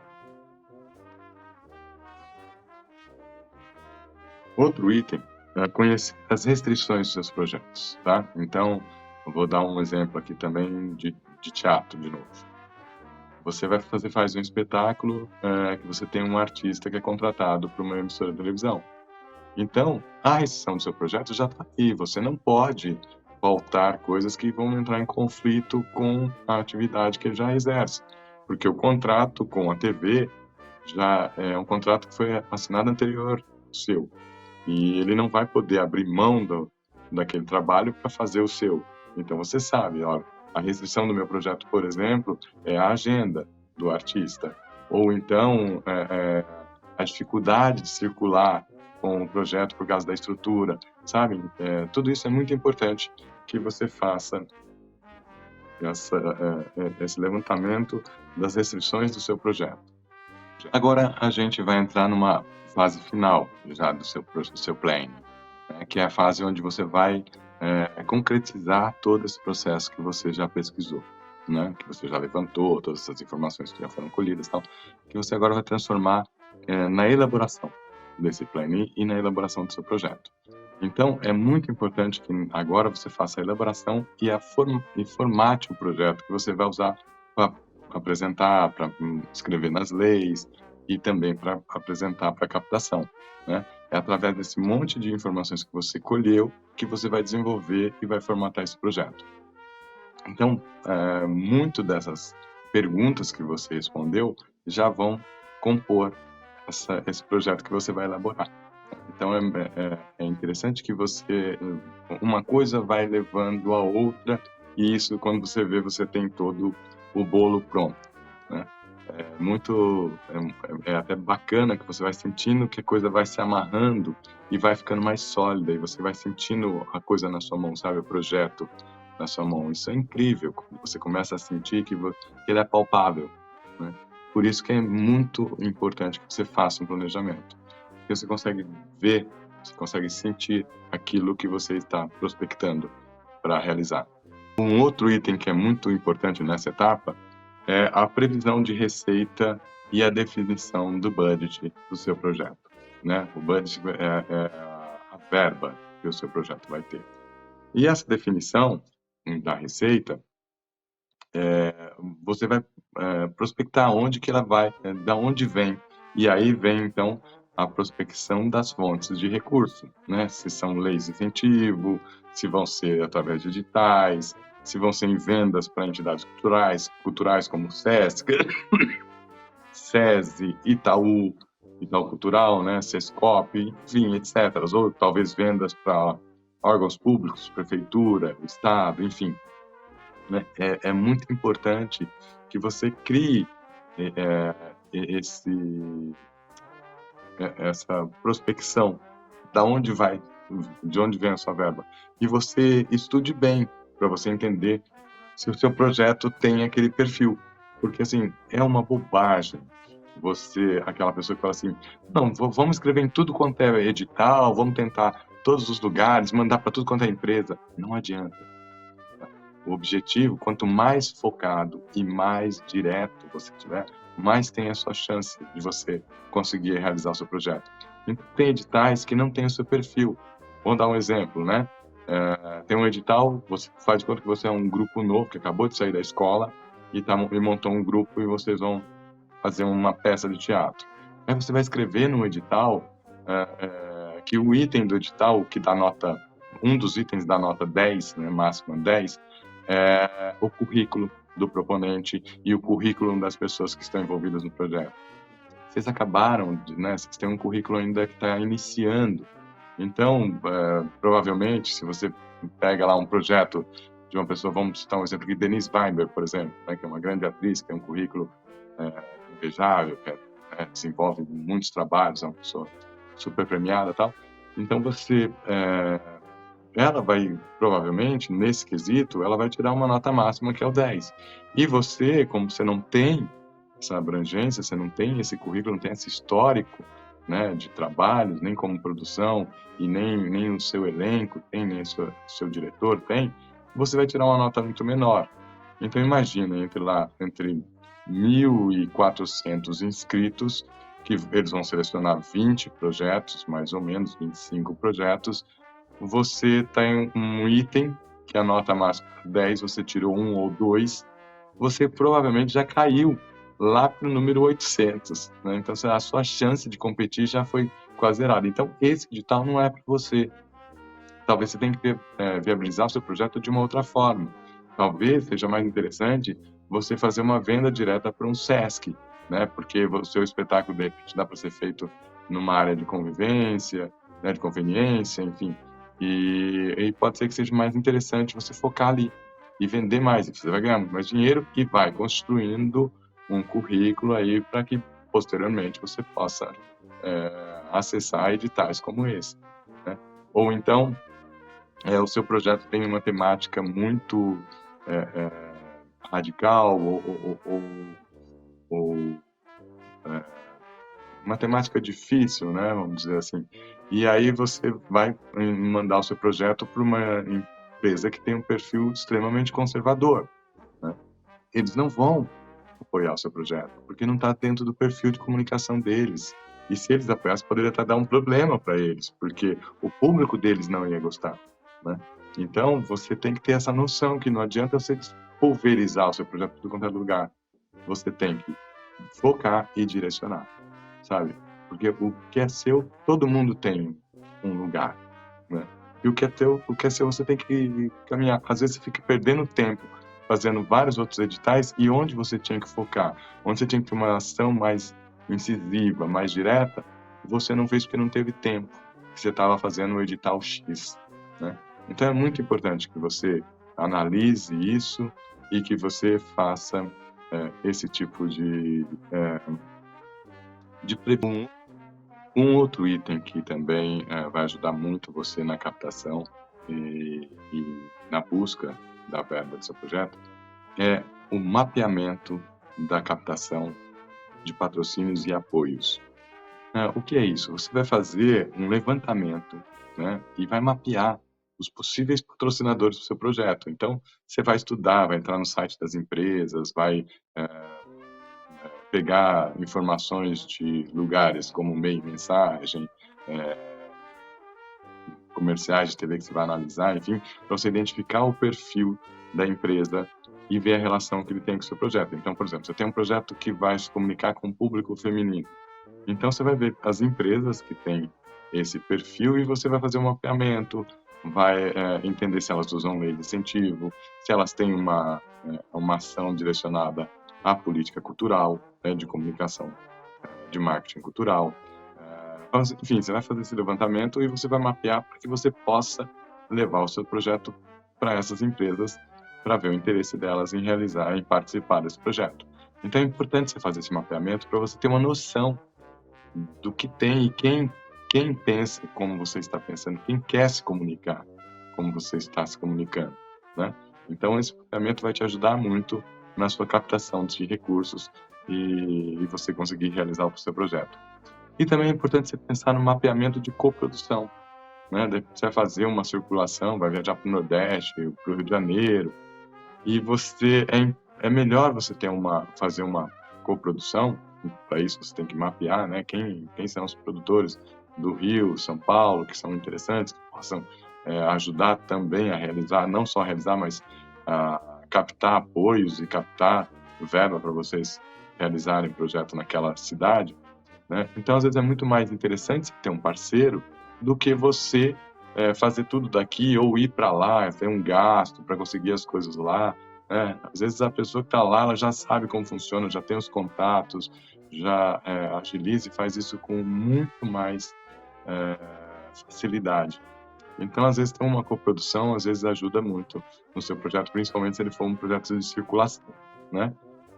[SPEAKER 1] Outro item é conhecer as restrições dos seus projetos, tá? Então, eu vou dar um exemplo aqui também de teatro, de novo. Você faz um espetáculo que você tem um artista que é contratado para uma emissora de televisão. Então, a restrição do seu projeto já está aí. Você não pode faltar coisas que vão entrar em conflito com a atividade que ele já exerce. Porque o contrato com a TV já é um contrato que foi assinado anterior seu. E ele não vai poder abrir mão daquele trabalho para fazer o seu. Então, você sabe, ó, a restrição do meu projeto, por exemplo, é a agenda do artista. Ou então, a dificuldade de circular com o projeto por causa da estrutura, sabe? Tudo isso é muito importante que você faça esse levantamento das restrições do seu projeto. Agora, a gente vai entrar numa fase final já do seu planning, né? Que é a fase onde você vai concretizar todo esse processo que você já pesquisou, né? Que você já levantou, todas essas informações que já foram colhidas e tal, que você agora vai transformar na elaboração desse planning e na elaboração do seu projeto. Então, é muito importante que agora você faça a elaboração e formate o projeto que você vai usar para apresentar, para escrever nas leis e também para apresentar para a captação, né? É através desse monte de informações que você colheu que você vai desenvolver e vai formatar esse projeto. Então, muito dessas perguntas que você respondeu já vão compor esse projeto que você vai elaborar. Então, é interessante que uma coisa vai levando a outra, e isso, quando você vê, você tem todo o bolo pronto, né? É até bacana que você vai sentindo que a coisa vai se amarrando e vai ficando mais sólida, e você vai sentindo a coisa na sua mão, sabe? O projeto na sua mão. Isso é incrível, você começa a sentir que ele é palpável, né? Por isso que é muito importante que você faça um planejamento. Porque você consegue ver, você consegue sentir aquilo que você está prospectando para realizar. Um outro item que é muito importante nessa etapa é a previsão de receita e a definição do budget do seu projeto, né? O budget é a verba que o seu projeto vai ter. E essa definição da receita, você vai prospectar onde que ela vai, da onde vem. E aí vem, então, a prospecção das fontes de recurso, né? Se são leis de incentivo, se vão ser através de editais, se vão ser em vendas para entidades culturais como SESC, SESI, Itaú Cultural, né? Sescop, enfim, etc. Ou talvez vendas para órgãos públicos, prefeitura, estado, enfim, né? É muito importante que você crie essa prospecção de onde vem a sua verba, e você estude bem para você entender se o seu projeto tem aquele perfil, porque assim, é uma bobagem aquela pessoa que fala assim, não, vamos escrever em tudo quanto é edital, vamos tentar todos os lugares, mandar para tudo quanto é empresa. Não adianta. O objetivo, quanto mais focado e mais direto você tiver, mais tem a sua chance de você conseguir realizar o seu projeto. Então, tem editais que não têm o seu perfil. Vou dar um exemplo, né? Tem um edital, você faz de conta que você é um grupo novo que acabou de sair da escola e montou um grupo e vocês vão fazer uma peça de teatro. Aí você vai escrever no edital que o item do edital, que dá nota, um dos itens da nota 10, né, máxima 10, é o currículo do proponente e o currículo das pessoas que estão envolvidas no projeto. Vocês acabaram, né, vocês têm um currículo ainda que está iniciando. Então, provavelmente, se você pega lá um projeto de uma pessoa, vamos citar um exemplo aqui, Denise Weinberg, por exemplo, né, que é uma grande atriz, que tem um currículo invejável, que desenvolve muitos trabalhos, é uma pessoa super premiada e tal. Então, ela vai, provavelmente, nesse quesito, ela vai tirar uma nota máxima que é o 10. E você, como você não tem essa abrangência, você não tem esse currículo, não tem esse histórico, né, de trabalhos, nem como produção, e nem o seu elenco tem, nem o seu diretor tem, você vai tirar uma nota muito menor. Então imagina, entre 1.400 inscritos, que eles vão selecionar 20 projetos, mais ou menos 25 projetos, você tem um item que a nota máxima é 10, você tirou 1 ou 2, você provavelmente já caiu lá para o número 800, né? Então a sua chance de competir já foi quase zerada. Então esse edital não é para você. Talvez você tenha que viabilizar o seu projeto de uma outra forma. Talvez seja mais interessante você fazer uma venda direta para um SESC, né? Porque o seu espetáculo, de repente, dá para ser feito numa área de convivência, né, de conveniência, enfim. E pode ser que seja mais interessante você focar ali e vender mais. Você vai ganhar mais dinheiro e vai construindo um currículo aí para que, posteriormente, você possa acessar editais como esse, né? Ou então, o seu projeto tem uma temática muito radical ou uma temática difícil, né, vamos dizer assim. E aí você vai mandar o seu projeto para uma empresa que tem um perfil extremamente conservador, né? Eles não vão apoiar o seu projeto, porque não está dentro do perfil de comunicação deles. E se eles apoiassem, poderia até dar um problema para eles, porque o público deles não ia gostar, né? Então, você tem que ter essa noção que não adianta você pulverizar o seu projeto para qualquer lugar. Você tem que focar e direcionar, sabe? Porque o que é seu, todo mundo tem um lugar, né? E o que é teu, o que é seu, você tem que caminhar. Às vezes você fica perdendo tempo fazendo vários outros editais e onde você tinha que focar, onde você tinha que ter uma ação mais incisiva, mais direta, você não fez porque não teve tempo, que você estava fazendo o edital X, né? Então é muito importante que você analise isso e que você faça esse tipo de pregunta. Um outro item que também vai ajudar muito você na captação e na busca da verba do seu projeto é o mapeamento da captação de patrocínios e apoios. O que é isso? Você vai fazer um levantamento, né, e vai mapear os possíveis patrocinadores do seu projeto. Então, você vai estudar, vai entrar no site das empresas, vai pegar informações de lugares como e-mail, mensagem, comerciais de TV que você vai analisar, enfim, para você identificar o perfil da empresa e ver a relação que ele tem com o seu projeto. Então, por exemplo, você tem um projeto que vai se comunicar com o público feminino. Então, você vai ver as empresas que têm esse perfil e você vai fazer um mapeamento, vai entender se elas usam lei de incentivo, se elas têm uma ação direcionada à política cultural, né, de comunicação, de marketing cultural. Enfim, você vai fazer esse levantamento e você vai mapear para que você possa levar o seu projeto para essas empresas para ver o interesse delas em realizar, em participar desse projeto. Então é importante você fazer esse mapeamento para você ter uma noção do que tem e quem pensa como você está pensando, quem quer se comunicar como você está se comunicando, né? Então esse mapeamento vai te ajudar muito na sua captação de recursos e você conseguir realizar o seu projeto. E também é importante você pensar no mapeamento de coprodução, né? Você vai fazer uma circulação, vai viajar para o Nordeste, para o Rio de Janeiro, e é melhor você fazer uma coprodução. Para isso você tem que mapear, né? Quem são os produtores do Rio, São Paulo, que são interessantes, que possam ajudar também a realizar, não só a realizar, mas a captar apoios e captar verba para vocês realizarem projeto naquela cidade, né? Então, às vezes, é muito mais interessante ter um parceiro do que você fazer tudo daqui ou ir para lá, ter um gasto para conseguir as coisas lá, né? Às vezes, a pessoa que está lá, ela já sabe como funciona, já tem os contatos, já agiliza e faz isso com muito mais facilidade. Então, às vezes, ter uma coprodução, às vezes, ajuda muito no seu projeto, principalmente se ele for um projeto de circulação, né?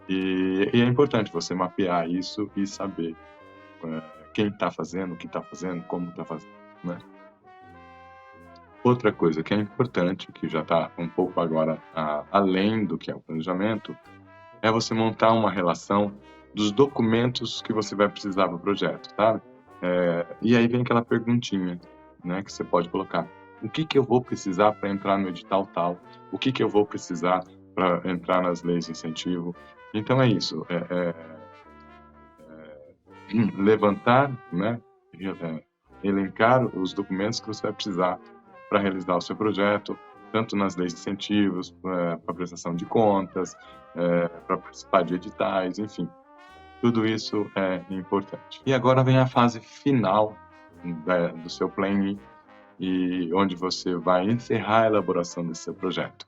[SPEAKER 1] E é importante você mapear isso e saber quem está fazendo, o que está fazendo, como está fazendo, né? Outra coisa que é importante, que já está um pouco agora além do que é o planejamento, é você montar uma relação dos documentos que você vai precisar para o projeto, sabe? E aí vem aquela perguntinha, né, que você pode colocar. O que que eu vou precisar para entrar no edital tal? O que que eu vou precisar para entrar nas leis de incentivo? Então é isso, levantar, né, elencar os documentos que você vai precisar para realizar o seu projeto, tanto nas leis de incentivos, para prestação de contas, para participar de editais, enfim. Tudo isso é importante. E agora vem a fase final do seu planning, e onde você vai encerrar a elaboração desse seu projeto.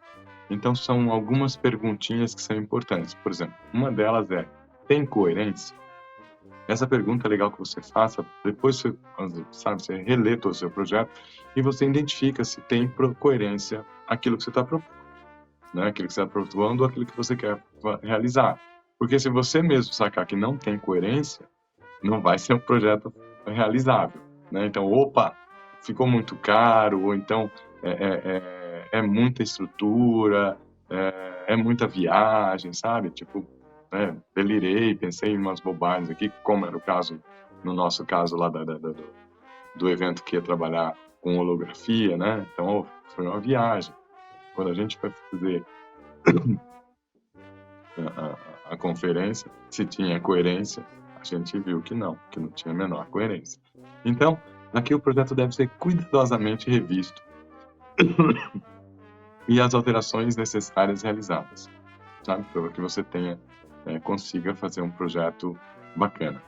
[SPEAKER 1] Então, são algumas perguntinhas que são importantes. Por exemplo, uma delas é: tem coerência? Essa pergunta é legal que você faça, depois você relê todo o seu projeto e você identifica se tem coerência aquilo que você está propondo, né? Aquilo que você está propondo ou aquilo que você quer realizar. Porque se você mesmo sacar que não tem coerência, não vai ser um projeto realizável, né? Então, opa, ficou muito caro, ou então é muita estrutura, é muita viagem, sabe? Tipo, delirei, pensei em umas bobagens aqui, como era o caso, no nosso caso lá do evento que ia trabalhar com holografia, né? Então, foi uma viagem. Quando a gente foi fazer a conferência, se tinha coerência, a gente viu que não tinha a menor coerência. Então, aqui o projeto deve ser cuidadosamente revisto e as alterações necessárias realizadas, sabe? Para que você consiga fazer um projeto bacana.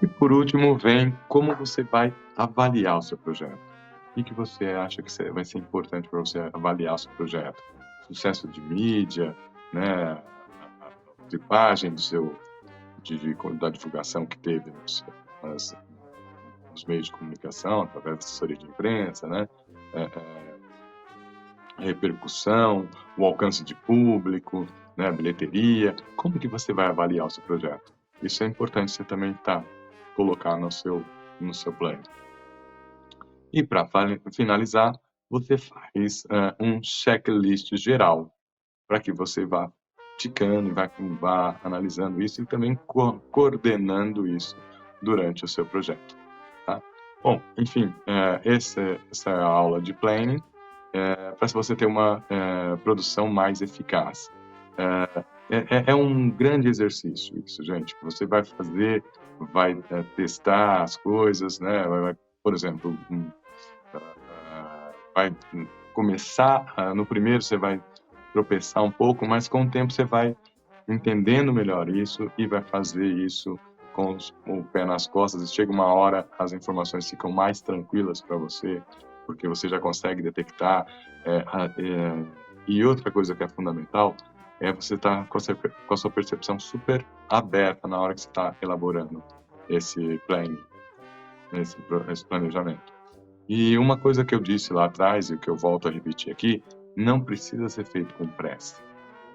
[SPEAKER 1] E por último, vem como você vai avaliar o seu projeto. O que você acha que vai ser importante para você avaliar o seu projeto? Sucesso de mídia, né? A tipagem da divulgação que teve nos meios de comunicação, através da assessoria de imprensa, né? Repercussão, o alcance de público, né? A bilheteria. Como que você vai avaliar o seu projeto? Isso é importante você também colocar no seu plano. E para finalizar, você faz um checklist geral, para que você vá ticando e vá analisando isso e também coordenando isso durante o seu projeto. Tá? Bom, enfim, essa é a aula de planning, para você ter uma produção mais eficaz. É um grande exercício isso, gente. Você vai fazer, vai testar as coisas, né? Por exemplo, vai começar, no primeiro você vai tropeçar um pouco, mas com o tempo você vai entendendo melhor isso e vai fazer isso com o pé nas costas, e chega uma hora as informações ficam mais tranquilas para você, porque você já consegue detectar. E outra coisa que é fundamental é você estar com a sua percepção super aberta na hora que você está elaborando esse planning, esse planejamento. E uma coisa que eu disse lá atrás e que eu volto a repetir aqui: não precisa ser feito com pressa,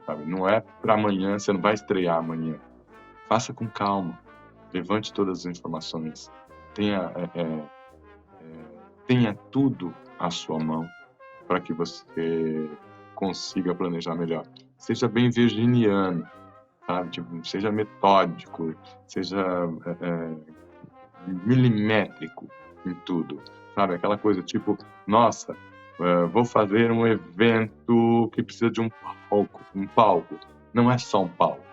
[SPEAKER 1] sabe? Não é para amanhã, você não vai estrear amanhã. Faça com calma, levante todas as informações, tenha tudo à sua mão para que você consiga planejar melhor. Seja bem virginiano, sabe? Tipo, seja metódico, seja milimétrico em tudo, sabe? Aquela coisa tipo, nossa, vou fazer um evento que precisa de um palco. Não é só um palco.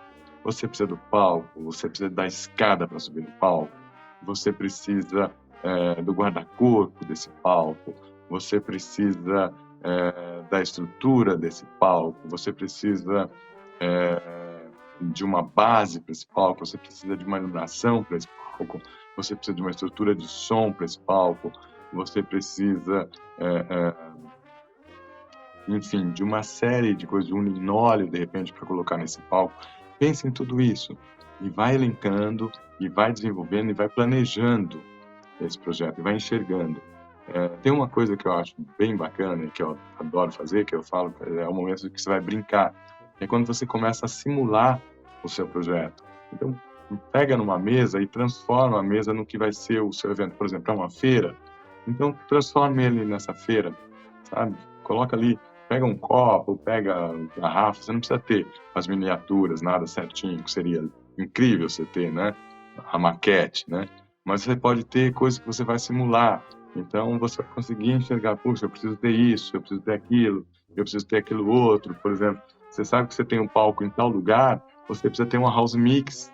[SPEAKER 1] Você precisa do palco, você precisa da escada para subir no palco, você precisa do guarda-corpo desse palco, você precisa da estrutura desse palco, você precisa de uma base para esse palco, você precisa de uma iluminação para esse palco, você precisa de uma estrutura de som para esse palco, você precisa, enfim, de uma série de coisas, de um linóleo, de repente, para colocar nesse palco. Pense em tudo isso e vai elencando, e vai desenvolvendo, e vai planejando esse projeto, e vai enxergando. Tem uma coisa que eu acho bem bacana, que eu adoro fazer, que eu falo, é o momento que você vai brincar, é quando você começa a simular o seu projeto. Então, pega numa mesa e transforma a mesa no que vai ser o seu evento. Por exemplo, é uma feira, então transforme ele nessa feira, sabe? Coloca ali, pega um copo, pega garrafa, você não precisa ter as miniaturas, nada certinho, que seria incrível você ter, né? A maquete, né? mas você pode ter coisas que você vai simular. Então, você vai conseguir enxergar, puxa, eu preciso ter isso, eu preciso ter aquilo, eu preciso ter aquilo outro. Por exemplo, você sabe que você tem um palco em tal lugar, você precisa ter uma house mix,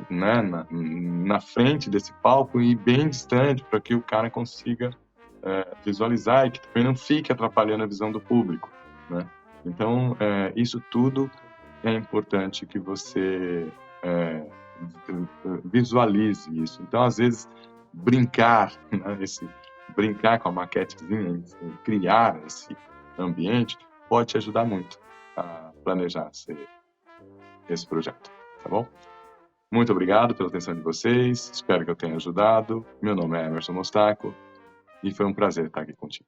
[SPEAKER 1] né, na frente desse palco e bem distante, para que o cara consiga visualizar e que também não fique atrapalhando a visão do público, né? Então, isso tudo é importante que você visualize isso. Então, às vezes, brincar, né, brincar com a maquetezinha, criar esse ambiente, pode te ajudar muito a planejar esse projeto, tá bom? Muito obrigado pela atenção de vocês, espero que eu tenha ajudado. Meu nome é Emerson Mostaco e foi um prazer estar aqui contigo.